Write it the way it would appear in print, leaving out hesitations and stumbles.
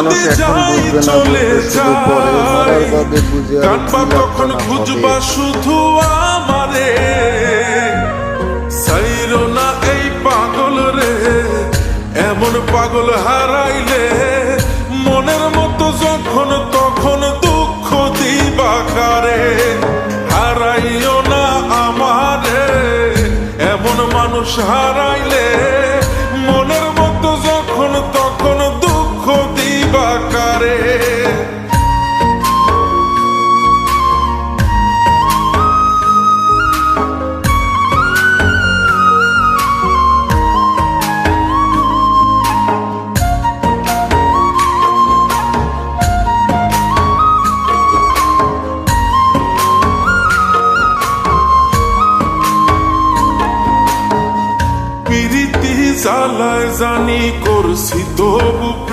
মানুষ এখন বুঝবে না, বুঝবে শুধু পরে, মরার বাদে বুঝে আর কি লাভ খুঁজবা শুধু আমারে, সাইরো না এই পাগল রে। এমন পাগল হারাইলে মনের মতো যখন তখন দুঃখ দিবা কারে। হারাইও না আমারে, এমন মানুষ হারাইলে মনের মতো যখন তখন দুঃখ দিবা কারে। পিরিতি জ্বালায় জানি করছি তবু